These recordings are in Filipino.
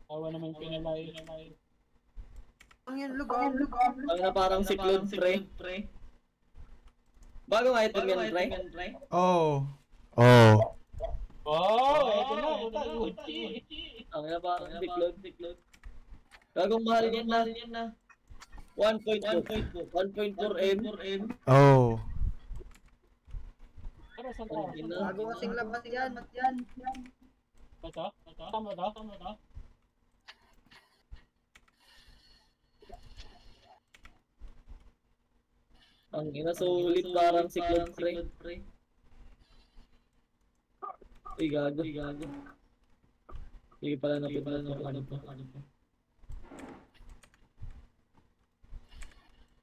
Awa naman pinalay. Ang yan, lugar. Ang na parang si Claude, pre. Bagong item yan, pre. Oh. Oh. Oh, eto na, puta, Gucci. Ang na parang si Claude. Bagong mahal yan na. 1.4M. Oh. Pero saan tayo? Bago kasing labas yan. Ito? Tama to? Ang ina, sulit parang si Claude, pre. Uy, gago. Sige pala na ano po.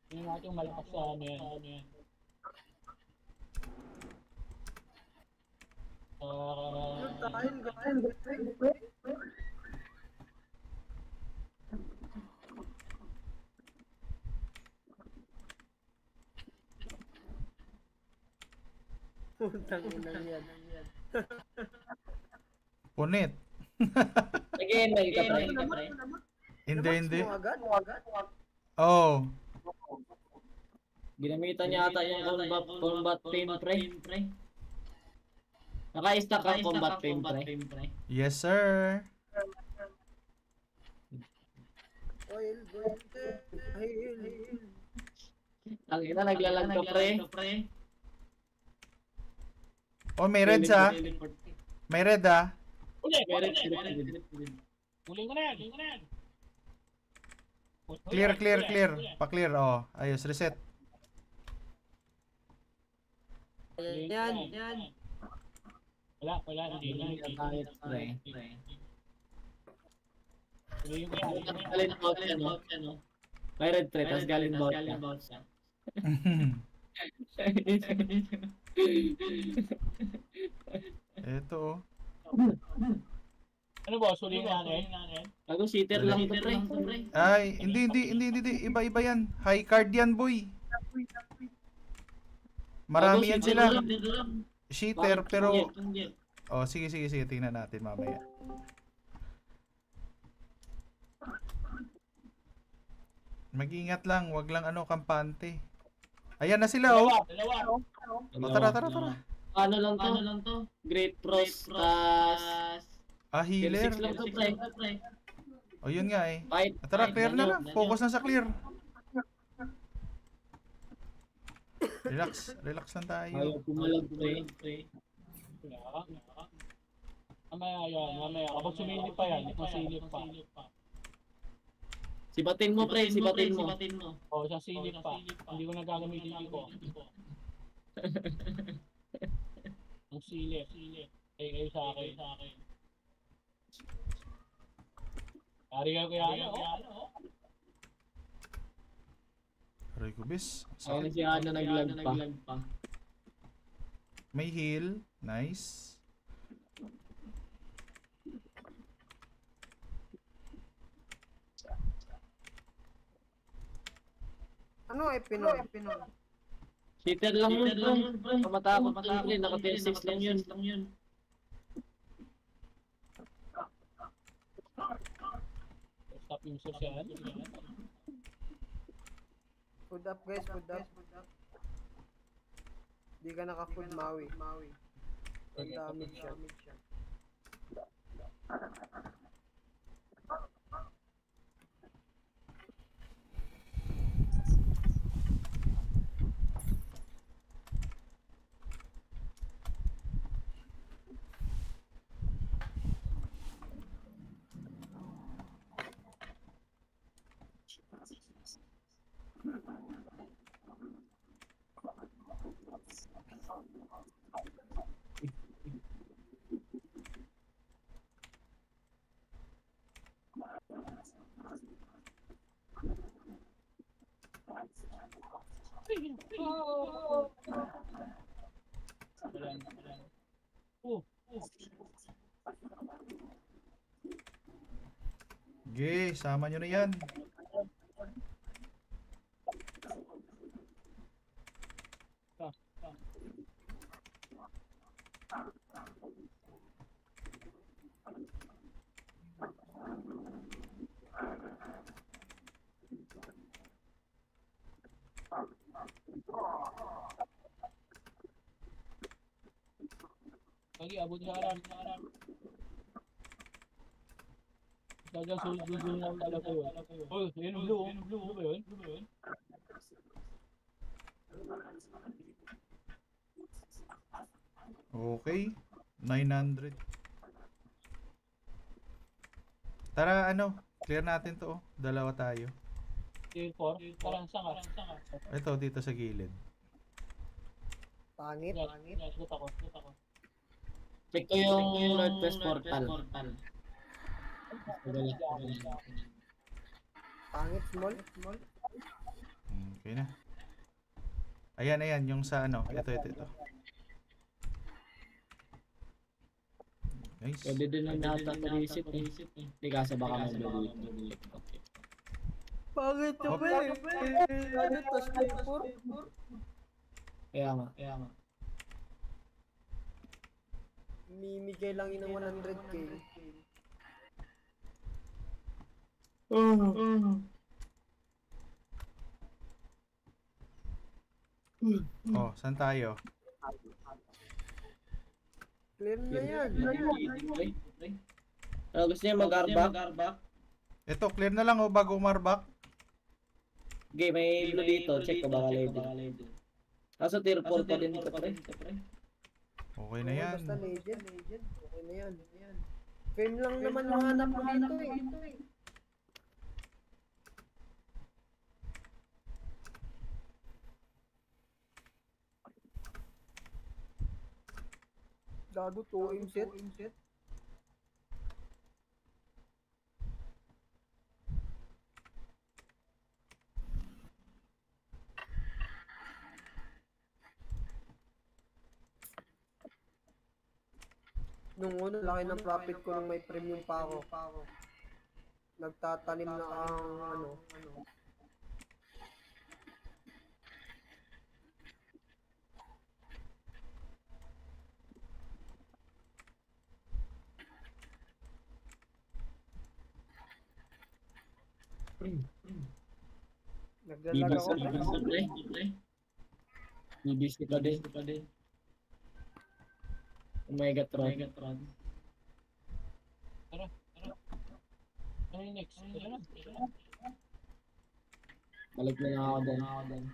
Hindi natin malakas sa ano yan. Putang ina yan. Punit. Again, may ka, pre. Hindi. Mo agad? Oh. Ginamitan niya ata yung combat fame, pre. Naka-stack ang combat fame, pre. Yes, sir. Oil, Ang ina, naglalag ka, pre. Oh, may red ha. May red ha. Uli! Merit. Uling ko na yan! Clear. Pa-clear. Oh, ayos. Reset. Yan. Wala, hindi na. Pre. Uling ko yan. Galing bot yan, no? May red, pre. Tapos galing bot siya. Ito oh. Ano ba? Uling natin? Bago cheater lang to, pre. Ay, hindi. Iba yan. High card yan, boy. Marami yan sila. Cheater, pero... Oh, sige. Tingnan natin mamaya. Mag-ingat lang. Wag lang kampante. Ayan na sila, oh. Dalawa. Oh, tara. Ano lang to? Great Pros, tas... Healer. 6 lang to, pre. Oh, yun nga eh. Fight. Tara, clear na lang. Focus na sa clear. Relax lang tayo. Ayaw pumalag, pre. Mamaya. Kapag sumilip pa yan, kung silip pa. Sibatin mo, pre. Sibatin mo. O, sa silip pa. Hindi ko nagagamitin ko. Ang silip. Kayo sa akin. Ari kayo kaya ano? Aray ko, bis. Ayun si Ana naglag pa. May heal. Nice. Ano Pinoy? Cheater lang yun, pre. Matakot, pre. Naka-10-6 lang yun. Stop yung social. Food up guys, food up. Di ka naka-food Maui. Ang damage siya. Okay, sama nyo na yan. Lagi, abot sa aran. Talagang sulod-sulod lang talaga yun. Oh, yun yung blue. Blue ba yun? Okay. 900. Tara, ano? Clear natin to. Oh. Dalawa tayo. Tier 4. Parang sanga. Ito, dito sa gilid. Pangit. Ikot ako. Check ko yung Northwest Portal. Pangit, small. Okay na. Ayan, yung sa ano. Ito. Nice. Pwede din lang nata reset eh. Hindi kasi baka mag-delete. Okay. Pangit to ba eh. Ano to, sniper? Kaya nga. Mimigay lang yun ng 100k. Oh, saan tayo? Clear na yan. Gusto niya mag-arbak? Ito, clear na lang oh, bago umarbak. Okay, may blue dito. Check ko baka legend. Kaso tier 4 pa din ito pre. Okay na yan. Basta legend. Okay na yan. Fame lang naman yung hanap mo dito eh. Gago 2 set. Nung una, laki ng profit ko nung may premium pa ako. Nagtatanim na ang ano. Nagdalaga ako. BBC pa din. Megatron. Tara. Ano yung next? Tara na. Balik na lang ako doon.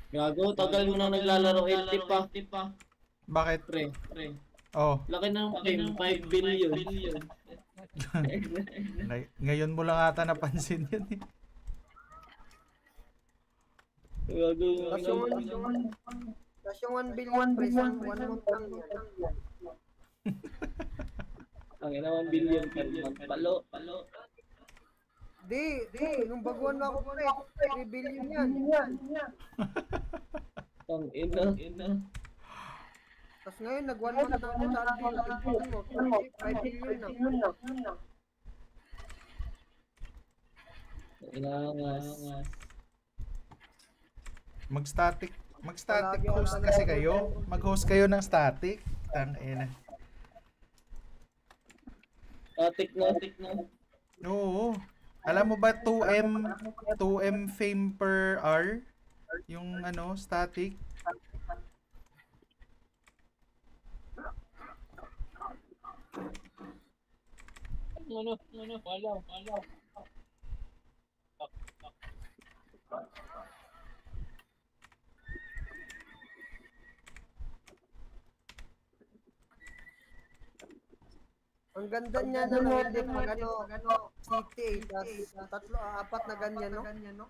Gago, tagal mo na naglalaro LT pa. Bakit? Pre. Oh, Laki ng fame, 5 billion. ngayon mo lang ata napansin yun eh. Gago. Tapos yung 1 billion present, 1 month lang yan. Ang ina 1 billion per month. Palo. Di, nung baguhan na ako pre, 3 billion yan. Ang ina. Tapos ngayon, nag 1 month na ako sa RB, 5 billion na. Inangas. Mag-static host kasi kayo. Mag-host kayo ng static. Tangina. Static na. Oo. Alam mo ba 2M fame per hour? Yung ano, static. Ano? Wala. Ang ganda niya na hindi pag ano, city, tapos 4 na ganyan, no?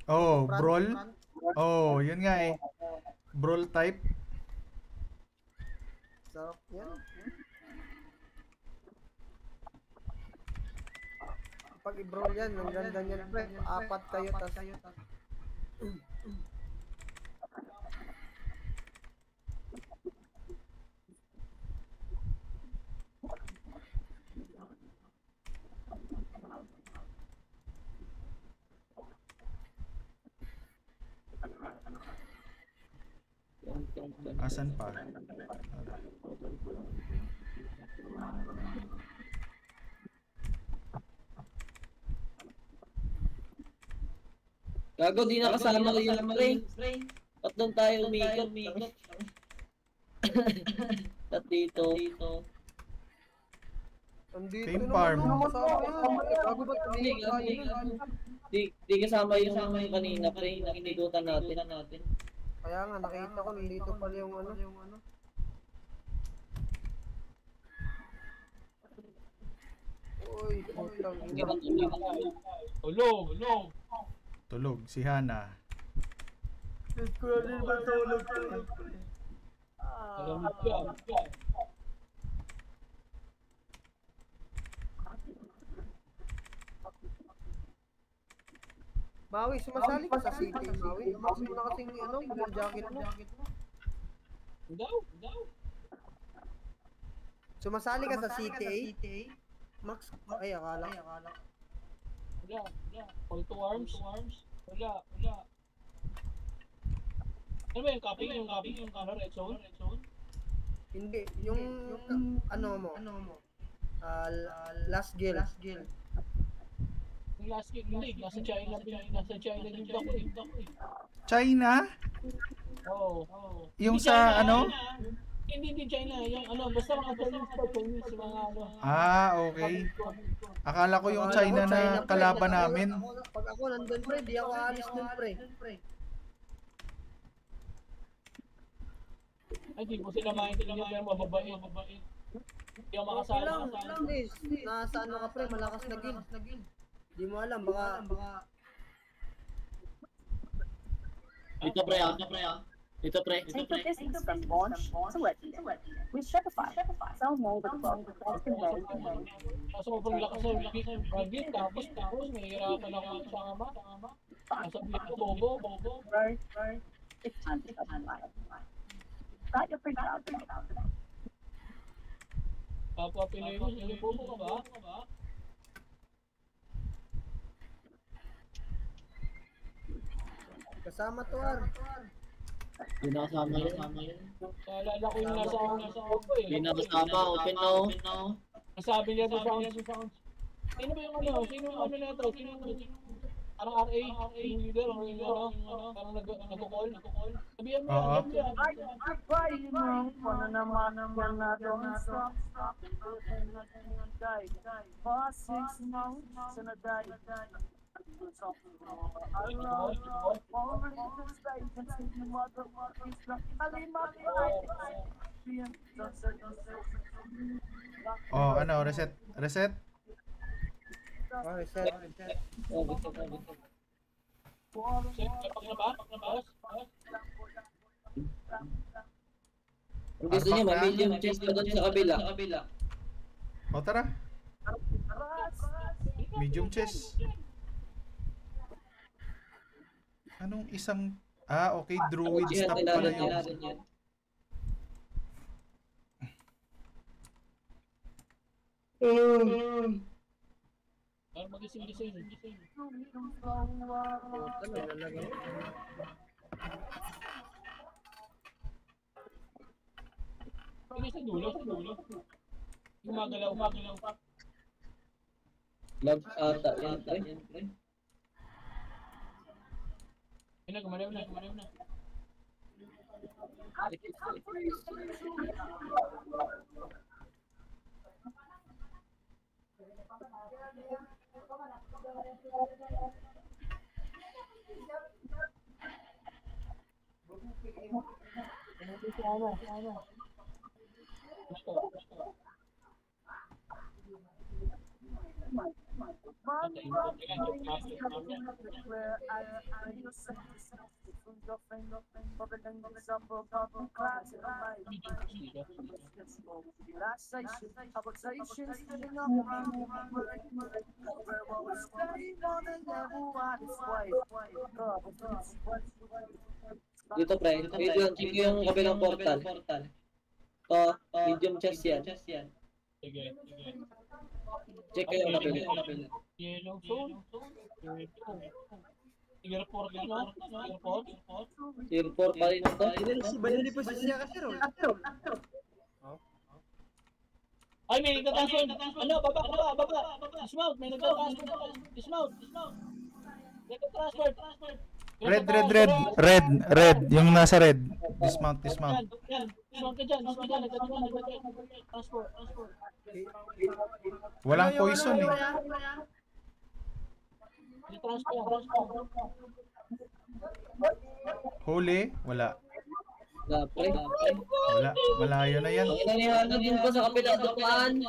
Oh, Front, brawl. front. Oh, yun nga eh. Brawl type. Sarap yan. Pag i-brawl yan, ang ganda niyan, pre. 4 kayo, tas Asan pa? Gago, di nakasama ko yung pre. Ba't doon tayo umikot? At dito. Nandito Fame naman farm. yung kasama yan. Bago ba tumingin tayo nun? Di kasama yung kanina pre, nakikigutan natin. Kaya nga, nakita ko nandito pala yung ano. Uy, putang ina. Tulog. Tulog si Hana. Alam mo siya. Maui, sumasali ka sa city, Maui. Max mo na kasing yung jacket mo. Daw. Sumasali ka sa city, Max, ay akala. Wala. Call to arms. Wala. Ano ba yung copy? Yung red zone? Hindi, yung ano mo. Last guild. Yung last game, hindi. Nasa China yung dako eh. China? Oo. Yung Hindi sa China, ano? Hindi China. Yung ano, basta mga Chinese, mga ano. Okay. Akala ko yung China na kalaban namin. Pag ako nandun pre, di ako aalis dun pre. Ay, di ko sila maintindihan pero mababait. Hindi ako Okay makasama. lang, please. Nasa ano ka pre, malakas na guild. Di mo alam, baka Dito pre. Take the distance from launch to ready. With Shopify, sell more with the best convey. Sobrang lakas ng game, tapos mahihirapan ako makasama. Sasabihin ko, bobo. Right. It's time to life. Start your free trial today. Kapwa Pinoy mo, yung bobo ka ba? kasama to Ar. Di nakasama yun. Naalala ko yung nasa ako eh. Di nakasama, open now. Sabi niya to sounds. Sino ba yung ano? Sino yung ano na ito? Sino yung parang RA? Yung leader? Yung ano? Parang nag-call? Sabihan mo Oo. yan. Ano, reset. Okay, set. Kapag na ba? Kung gusto niya, may medium chest ka doon sa kabila. Tara. Medium chest. Anong isang... okay. Druid staff pala yun. Parang magising-gising. Puta, nalalagay. Hindi sa dulo. Umagalaw. Love ata yan pre. Gumalaw na. Dito pre, wait lang, check yung kabilang portal. Medium chest yan. Sige. Check yung kabilang. Yellow zone. Tier 4 ka, no? Tier 4? Tier 4 pa rin ito. Si Bayani po siya kasi ro. Ay, may nagtatransfer. Ano, baba. Dismount, may nagtatransfer. Dismount. Nagtatransfer. Red. Yung nasa red. Dismount. Yan. Dismount ka dyan. Transfer. Walang poison eh. Transfer. Huli? Wala. Pre. Wala. Malayo na yan. Ang inanihanan din pa sa kapila dumaan.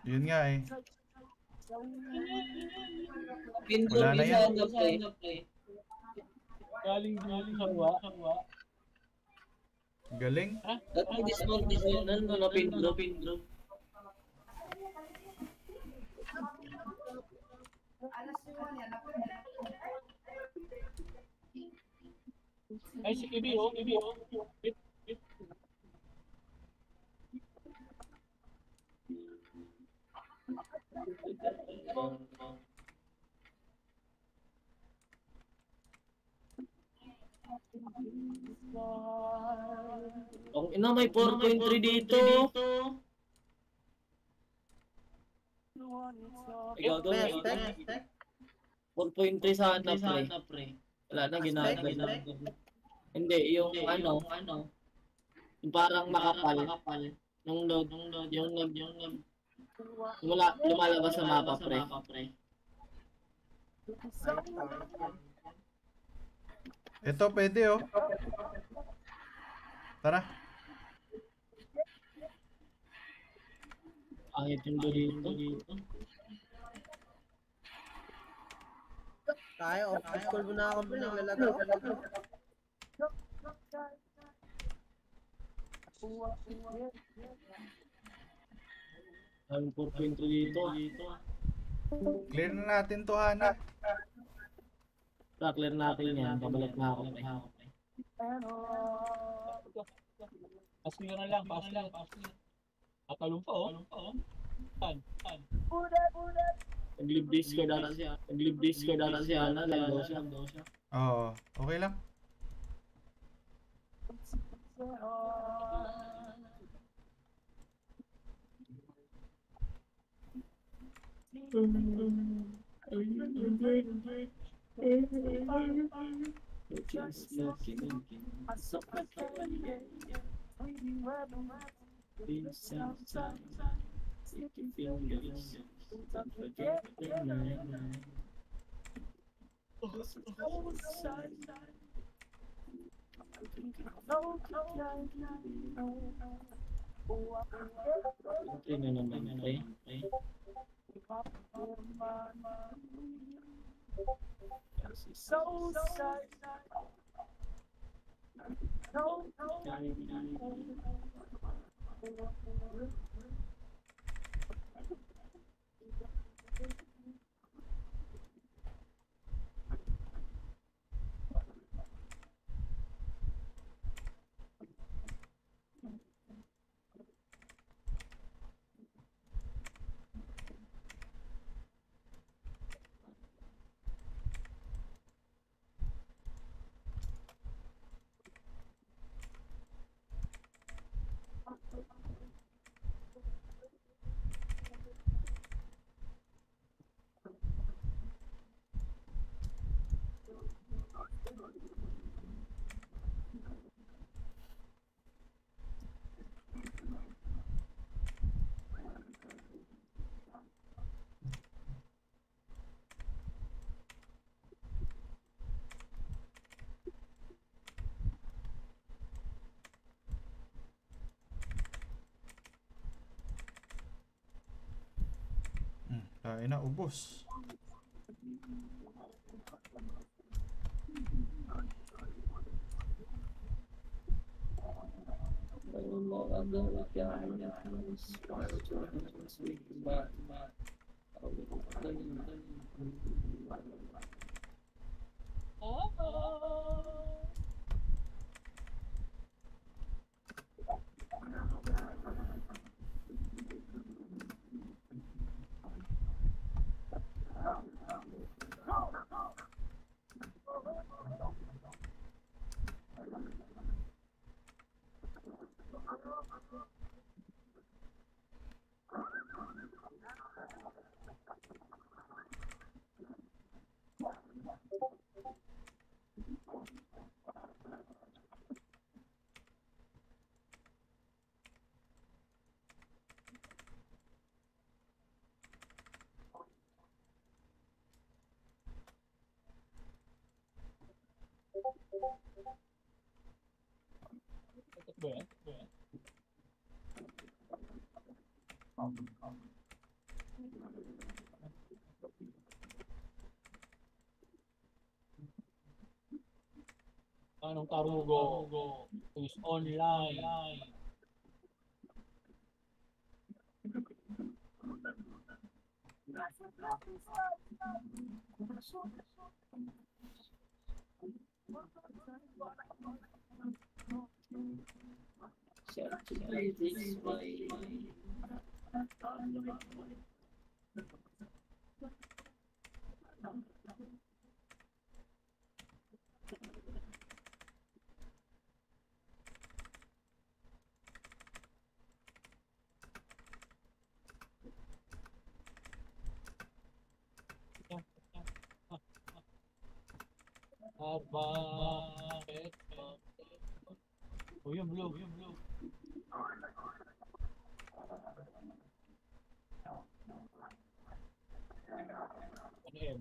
Yun nga eh. Pindrop Wala na isa yan. na pre. Galing sa ruwa. Galing. At dismount na pindrop. Ay, si Ibi, oh. Ang ina may 4.3 dito. Ikaw doon. Spec? 4.3 sana pre. Wala na ginagawa. Hindi, yung ano, yung parang makapal. Yung load, yung lumalabas sa mapa pre. Ito pwede oh. Tara. Angit yung dito. Tayo, off call muna ako naglalaro. Ang 4.3 dito. Clear na natin to, Hana. Clear natin yan. Babalik na ako pre. Pass clear na lang. Atalong pa, oh. Tan. Naglibdis ko data siya. Nagdaw siya. Oo. Okay lang. Ito na naman pre. Tayo na, ubos. Ito ba yan? Anong tarugo is online. Bakit? Oh, yung blue. Ano yun?